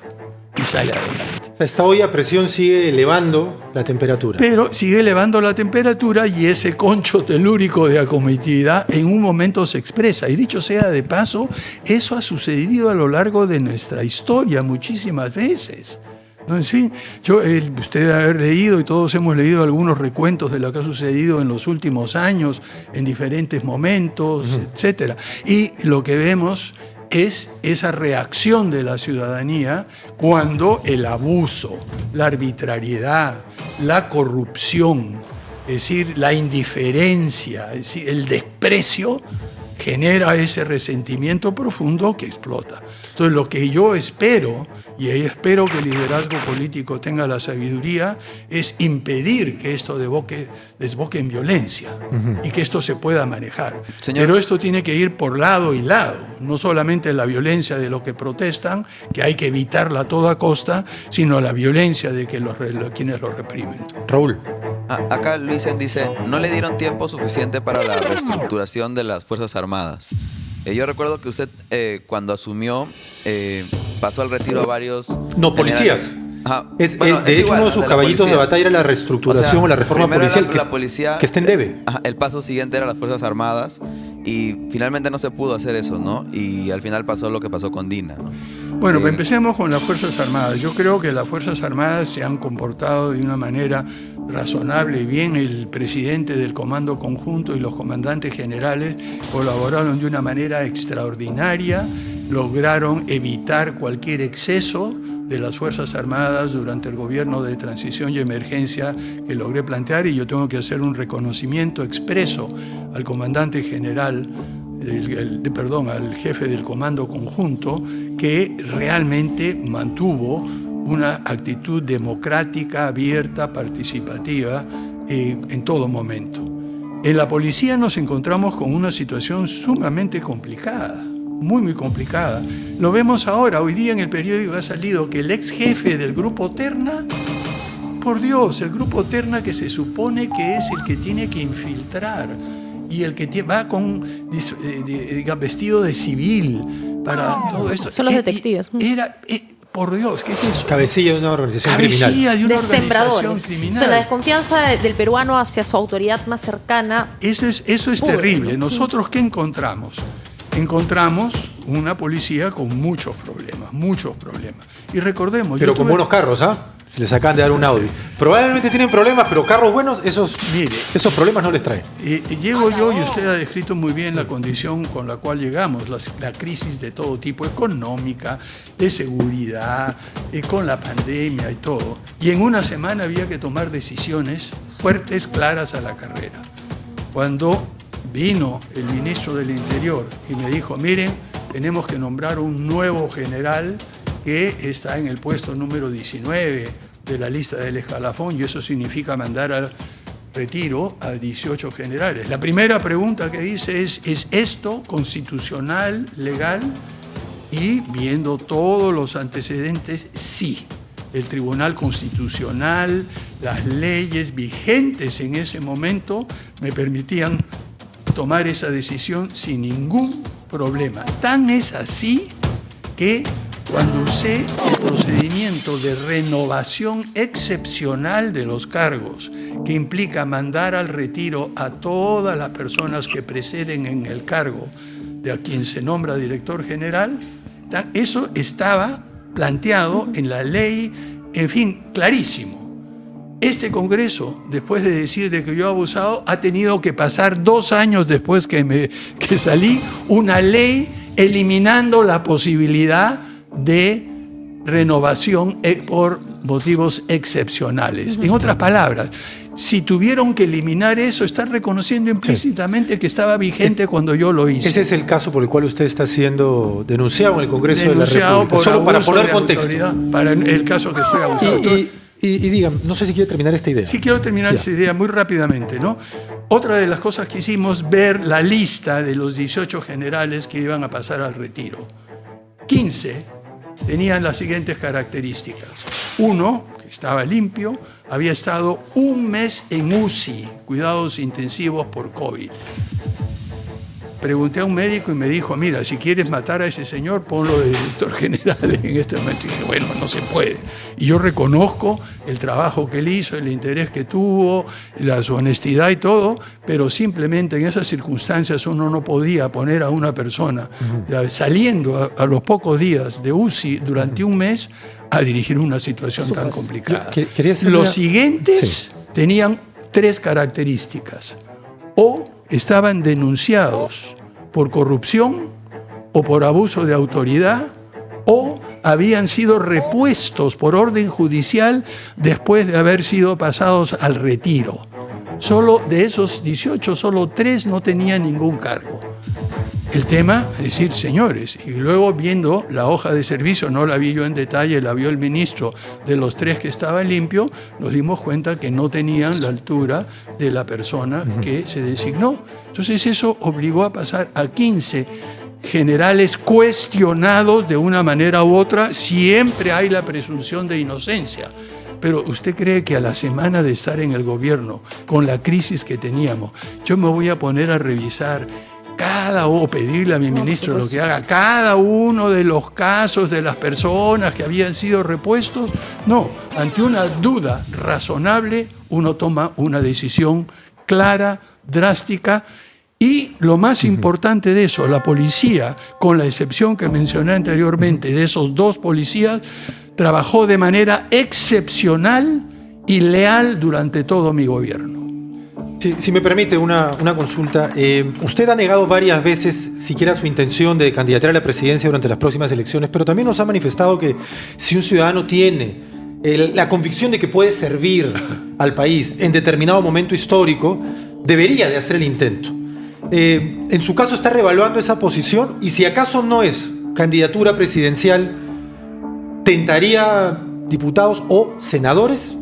y sale adelante. Esta olla a presión sigue elevando la temperatura. Pero sigue elevando la temperatura y ese concho telúrico de acometividad en un momento se expresa. Y dicho sea de paso, eso ha sucedido a lo largo de nuestra historia muchísimas veces. ¿No? En fin, usted debe haber leído y todos hemos leído algunos recuentos de lo que ha sucedido en los últimos años, en diferentes momentos, etcétera. Y lo que vemos es esa reacción de la ciudadanía cuando el abuso, la arbitrariedad, la corrupción, es decir, la indiferencia, es decir, el desprecio, genera ese resentimiento profundo que explota. Entonces, lo que yo espero, y espero que el liderazgo político tenga la sabiduría, es impedir que esto desboque en violencia y que esto se pueda manejar. Señor. Pero esto tiene que ir por lado y lado, no solamente la violencia de los que protestan, que hay que evitarla a toda costa, sino la violencia de quienes lo reprimen. Raúl. Acá Luisen dice, no le dieron tiempo suficiente para la reestructuración de las Fuerzas Armadas. Yo recuerdo que usted cuando asumió pasó al retiro a varios... No, policías. De hecho, igual, uno de sus caballitos de batalla era la reestructuración o la reforma policial, que está en debe. El paso siguiente era las Fuerzas Armadas y finalmente no se pudo hacer eso, ¿no? Y al final pasó lo que pasó con Dina, ¿no? Bueno, empecemos con las Fuerzas Armadas. Yo creo que las Fuerzas Armadas se han comportado de una manera razonable y bien. El presidente del Comando Conjunto y los comandantes generales colaboraron de una manera extraordinaria, lograron evitar cualquier exceso de las Fuerzas Armadas durante el gobierno de transición y emergencia que logré plantear, y yo tengo que hacer un reconocimiento expreso al comandante general, al jefe del Comando Conjunto, que realmente mantuvo una actitud democrática, abierta, participativa en todo momento. En la policía nos encontramos con una situación sumamente complicada, muy complicada. Lo vemos ahora, hoy día en el periódico ha salido que el ex jefe del Grupo Terna, por Dios, el Grupo Terna, que se supone que es el que tiene que infiltrar y el que va vestido de civil para todo esto. Son los detectives. Por Dios, ¿qué es eso? Cabecilla de una organización criminal. De una Sembradores. organización criminal. O sea, la desconfianza del peruano hacia su autoridad más cercana. Eso es terrible. ¿Nosotros qué encontramos? Encontramos una policía con muchos problemas. Y recordemos... Pero con buenos carros, ¿ah? Les acaban de dar un Audi. Probablemente tienen problemas, pero carros buenos, esos problemas no les traen. Llego yo, y usted ha descrito muy bien la condición con la cual llegamos, la crisis de todo tipo, económica, de seguridad, con la pandemia y todo. Y en una semana había que tomar decisiones fuertes, claras a la carrera. Cuando vino el ministro del Interior y me dijo, miren, tenemos que nombrar un nuevo general que está en el puesto número 19, de la lista del escalafón, y eso significa mandar al retiro a 18 generales. La primera pregunta que hice ¿es esto constitucional, legal? Y viendo todos los antecedentes, sí. El Tribunal Constitucional, las leyes vigentes en ese momento me permitían tomar esa decisión sin ningún problema. Tan es así que cuando usé el procedimiento de renovación excepcional de los cargos, que implica mandar al retiro a todas las personas que preceden en el cargo de a quien se nombra director general, eso estaba planteado en la ley, en fin, clarísimo. Este Congreso, después de decir de que yo he abusado, ha tenido que pasar 2 años después que salí, una ley eliminando la posibilidad de renovación por motivos excepcionales. En otras palabras, si tuvieron que eliminar eso, están reconociendo implícitamente que estaba vigente cuando yo lo hice. Ese es el caso por el cual usted está siendo denunciado en el Congreso Denunciado de la República. por Solo para abuso poner de contexto. autoridad, para el caso que estoy abusado. Y digan, no sé si quiere terminar esta idea. Sí, quiero terminar esa idea muy rápidamente, ¿no? Otra de las cosas que hicimos, ver la lista de los 18 generales que iban a pasar al retiro. 15 tenían las siguientes características. Uno, que estaba limpio, había estado 1 mes en UCI, cuidados intensivos por COVID. Pregunté a un médico y me dijo, mira, si quieres matar a ese señor, ponlo de director general en este momento. Y dije, bueno, no se puede. Y yo reconozco el trabajo que él hizo, el interés que tuvo, su honestidad y todo, pero simplemente en esas circunstancias uno no podía poner a una persona saliendo a los pocos días de UCI durante 1 mes a dirigir una situación tan complicada. Los siguientes tenían 3 características. O estaban denunciados por corrupción o por abuso de autoridad, o habían sido repuestos por orden judicial después de haber sido pasados al retiro. Solo de esos 18, solo 3 no tenían ningún cargo. El tema, es decir, señores, y luego viendo la hoja de servicio, no la vi yo en detalle, la vio el ministro, de los 3 que estaban limpios, nos dimos cuenta que no tenían la altura de la persona que se designó. Entonces eso obligó a pasar a 15 generales cuestionados de una manera u otra. Siempre hay la presunción de inocencia. Pero ¿usted cree que a la semana de estar en el gobierno, con la crisis que teníamos, yo me voy a poner a revisar o pedirle a mi ministro lo que haga cada uno de los casos de las personas que habían sido repuestos? No, ante una duda razonable uno toma una decisión clara, drástica. Y lo más importante de eso, la policía, con la excepción que mencioné anteriormente de esos 2 policías, trabajó de manera excepcional y leal durante todo mi gobierno. Si me permite una consulta, usted ha negado varias veces siquiera su intención de candidatar a la presidencia durante las próximas elecciones, pero también nos ha manifestado que si un ciudadano tiene la convicción de que puede servir al país en determinado momento histórico, debería de hacer el intento. En su caso, ¿está reevaluando esa posición? Y si acaso no es candidatura presidencial, ¿tentaría diputados o senadores?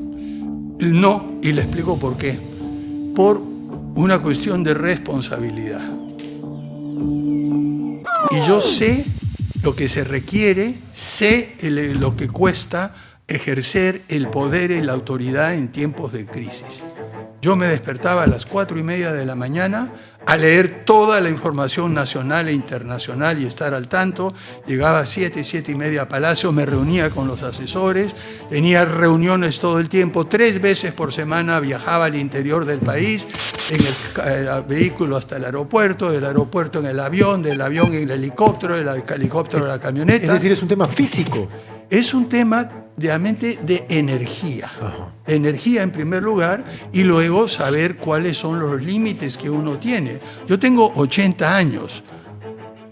No, y le explico por qué. Por una cuestión de responsabilidad. Y yo sé lo que se requiere, sé lo que cuesta ejercer el poder y la autoridad en tiempos de crisis. Yo me despertaba a las 4:30 de la mañana a leer toda la información nacional e internacional y estar al tanto. Llegaba a 7:30 a Palacio, me reunía con los asesores, tenía reuniones todo el tiempo, 3 veces por semana viajaba al interior del país, en el vehículo hasta el aeropuerto, del aeropuerto en el avión, del avión en el helicóptero, del helicóptero en la camioneta. Es decir, es un tema físico. Es un tema realmente de energía. Energía en primer lugar y luego saber cuáles son los límites que uno tiene. Yo tengo 80 años.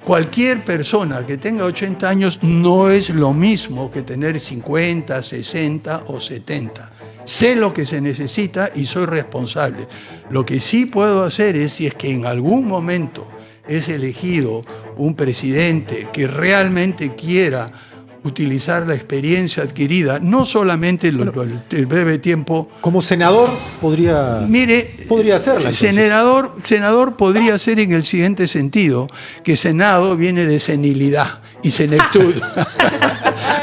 Cualquier persona que tenga 80 años no es lo mismo que tener 50, 60 o 70. Sé lo que se necesita y soy responsable. Lo que sí puedo hacer es, si es que en algún momento es elegido un presidente que realmente quiera utilizar la experiencia adquirida, no solamente el breve tiempo. Como senador podría hacerla. Senador podría ser en el siguiente sentido, que Senado viene de senilidad y senectud.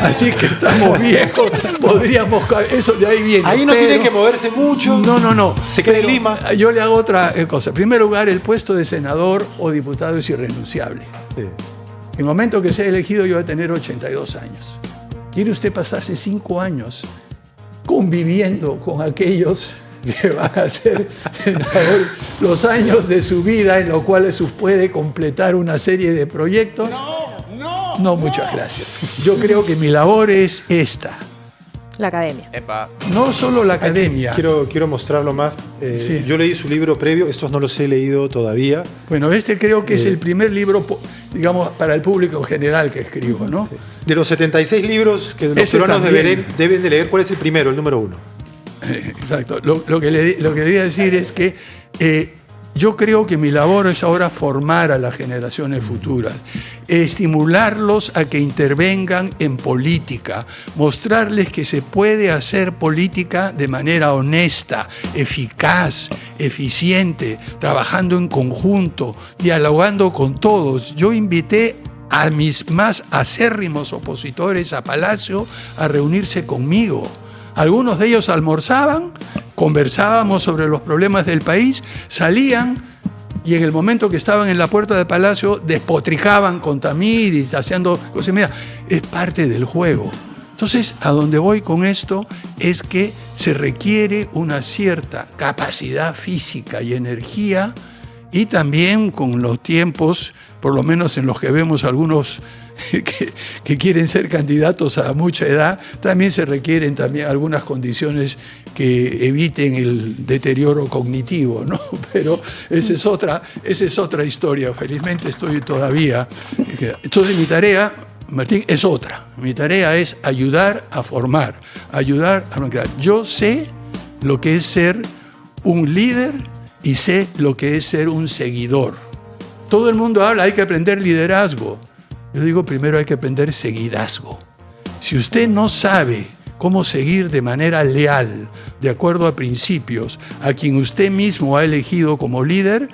Así que estamos viejos, podríamos, eso de ahí viene. Ahí no tiene que moverse mucho. No. Se queda en Lima. Yo le hago otra cosa. En primer lugar, el puesto de senador o diputado es irrenunciable. Sí. En el momento que sea elegido, yo voy a tener 82 años. ¿Quiere usted pasarse 5 años conviviendo con aquellos que van a ser senadores, los años de su vida en los cuales usted puede completar una serie de proyectos? No, muchas gracias. Yo creo que mi labor es esta. La academia. Epa. No solo la academia. Quiero mostrarlo más. Sí. Yo leí su libro previo, estos no los he leído todavía. Bueno, este creo que es el primer libro, digamos, para el público en general que escribo, ¿no? De los 76 libros que los Ese peruanos también. deben de leer, ¿cuál es el primero, el número 1? Exacto. Lo que quería decir es que yo creo que mi labor es ahora formar a las generaciones futuras, estimularlos a que intervengan en política, mostrarles que se puede hacer política de manera honesta, eficaz, eficiente, trabajando en conjunto, dialogando con todos. Yo invité a mis más acérrimos opositores a Palacio a reunirse conmigo. Algunos de ellos almorzaban, conversábamos sobre los problemas del país, salían y en el momento que estaban en la puerta del Palacio despotricaban contra mí, haciendo cosas. Mira, es parte del juego. Entonces, a donde voy con esto es que se requiere una cierta capacidad física y energía, y también con los tiempos, por lo menos en los que vemos algunos que quieren ser candidatos a mucha edad, también se requieren también algunas condiciones que eviten el deterioro cognitivo, ¿no? Pero esa es otra historia. Felizmente estoy todavía. Entonces mi tarea, Martín, es otra. Mi tarea es ayudar a formar, ayudar a crear. Yo sé lo que es ser un líder y sé lo que es ser un seguidor. Todo el mundo habla, hay que aprender liderazgo. Yo digo, primero hay que aprender seguidazgo. Si usted no sabe cómo seguir de manera leal, de acuerdo a principios, a quien usted mismo ha elegido como líder,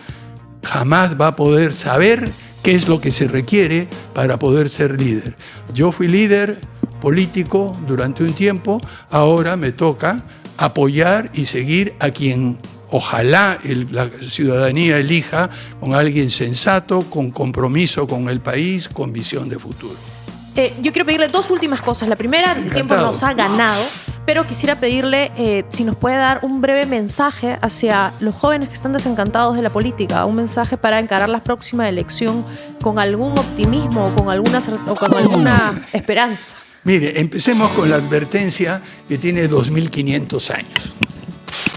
jamás va a poder saber qué es lo que se requiere para poder ser líder. Yo fui líder político durante un tiempo, ahora me toca apoyar y seguir a quien ojalá la ciudadanía elija, con alguien sensato, con compromiso con el país, con visión de futuro. Yo quiero pedirle dos últimas cosas. La primera, el tiempo nos ha ganado, pero quisiera pedirle si nos puede dar un breve mensaje hacia los jóvenes que están desencantados de la política, un mensaje para encarar la próxima elección con algún optimismo o con alguna esperanza. Mire, empecemos con la advertencia que tiene 2500 años.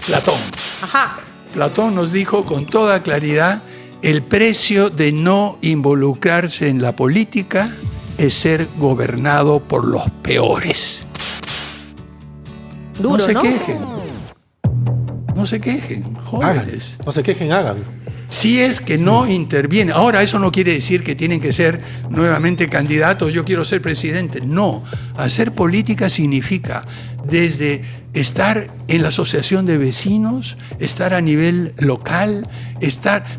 Platón. Ajá. Platón nos dijo con toda claridad: el precio de no involucrarse en la política es ser gobernado por los peores. Duro, no se ¿no? quejen. No se quejen, jóvenes. Hagan. No se quejen, hagan. Si es que no interviene. Ahora, eso no quiere decir que tienen que ser nuevamente candidatos, yo quiero ser presidente. No, hacer política significa desde estar en la asociación de vecinos, estar a nivel local,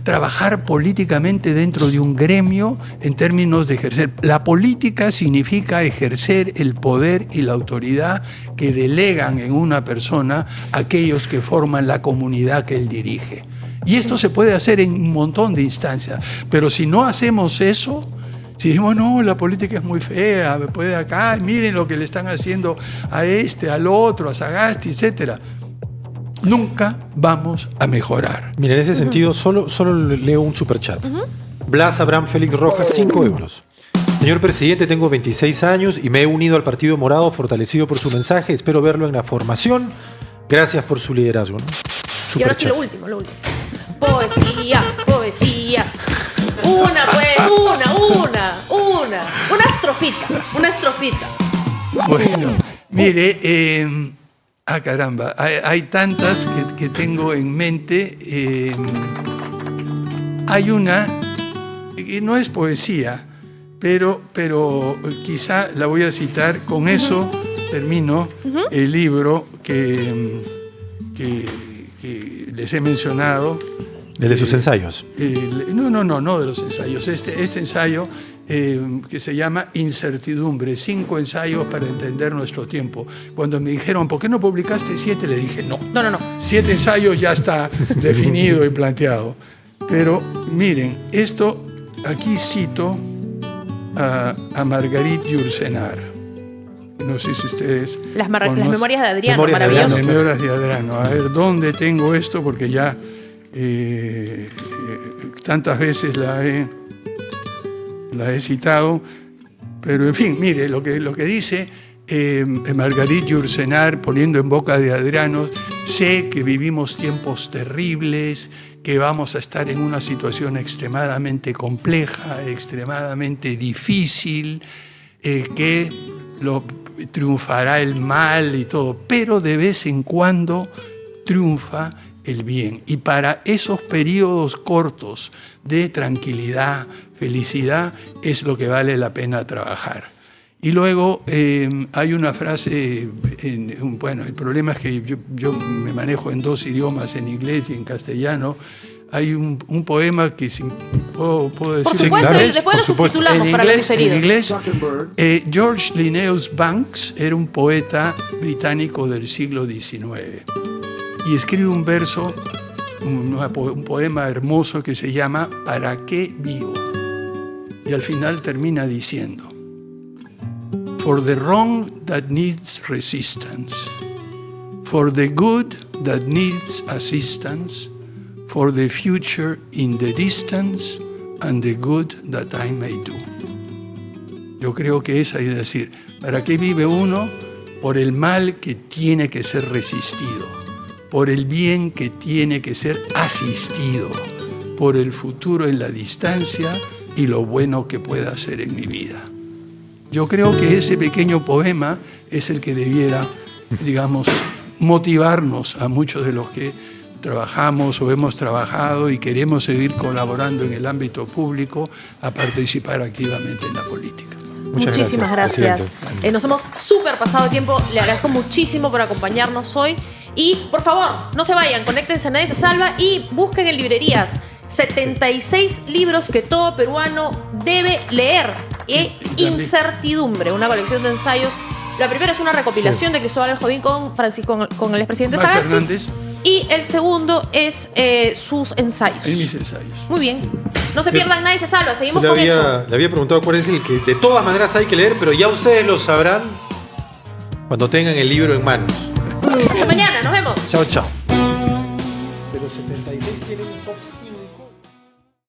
trabajar políticamente dentro de un gremio en términos de ejercer. La política significa ejercer el poder y la autoridad que delegan en una persona aquellos que forman la comunidad que él dirige. Y esto se puede hacer en un montón de instancias, pero si no hacemos eso, si decimos, no, la política es muy fea, puede acá, miren lo que le están haciendo a este, al otro, a Sagasti, etc., nunca vamos a mejorar. Mira, en ese sentido, solo leo un superchat. Blas Abraham Félix Rojas, 5 euros. Señor presidente, tengo 26 años y me he unido al Partido Morado, fortalecido por su mensaje. Espero verlo en la formación. Gracias por su liderazgo, ¿no? Y ahora sí, lo último. Poesía. Una estrofita. Bueno, mire, caramba, hay tantas que tengo en mente. Hay una que no es poesía, pero quizá la voy a citar. Con eso termino el libro que les he mencionado. El de sus ensayos. No de los ensayos. Este ensayo que se llama Incertidumbre, 5 ensayos para entender nuestro tiempo. Cuando me dijeron, ¿por qué no publicaste 7? Le dije, no. 7 ensayos ya está definido y planteado. Pero miren, esto, aquí cito a Marguerite Yourcenar. No sé si ustedes Las conocen. memorias de Adriano, Memorias de maravilloso. Las memorias de Adriano. A ver, ¿dónde tengo esto? Porque ya tantas veces la he citado. Pero, en fin, mire, lo que dice Marguerite Yourcenar, poniendo en boca de Adriano: sé que vivimos tiempos terribles, que vamos a estar en una situación extremadamente compleja, extremadamente difícil, que triunfará el mal y todo, pero de vez en cuando triunfa el bien. Y para esos periodos cortos de tranquilidad, felicidad, es lo que vale la pena trabajar. Y luego hay una frase, bueno, el problema es que yo me manejo en 2 idiomas, en inglés y en castellano. Hay un poema que puedo decir. Por supuesto, en inglés. después lo subtitulamos para los diferidos. En inglés, George Linnaeus Banks era un poeta británico del siglo XIX y escribe un verso, un poema hermoso que se llama ¿Para qué vivo? Y al final termina diciendo: For the wrong that needs resistance, for the good that needs assistance, for the future in the distance, and the good that I may do. Yo creo que esa es decir, ¿para qué vive uno? Por el mal que tiene que ser resistido, por el bien que tiene que ser asistido, por el futuro en la distancia y lo bueno que pueda hacer en mi vida. Yo creo que ese pequeño poema es el que debiera, digamos, motivarnos a muchos de los que trabajamos o hemos trabajado y queremos seguir colaborando en el ámbito público a participar activamente en la política. Muchísimas gracias. Nos hemos súper pasado de tiempo. Le agradezco muchísimo por acompañarnos hoy. Y, por favor, no se vayan, conéctense a Nadie se Salva y busquen en librerías 76 libros que todo peruano debe leer. Incertidumbre, una colección de ensayos. La primera es una recopilación de Cristóbal Jovín con el expresidente Max Sagasti. Hernández. Y el segundo es sus ensayos. En mis ensayos. Muy bien. No se pierdan Nadie se Salva. Seguimos Le con eso. había preguntado cuál es el que de todas maneras hay que leer, pero ya ustedes lo sabrán cuando tengan el libro en manos. Hasta mañana. Nos vemos. Chao, chao. De los 76 tienen un top 100.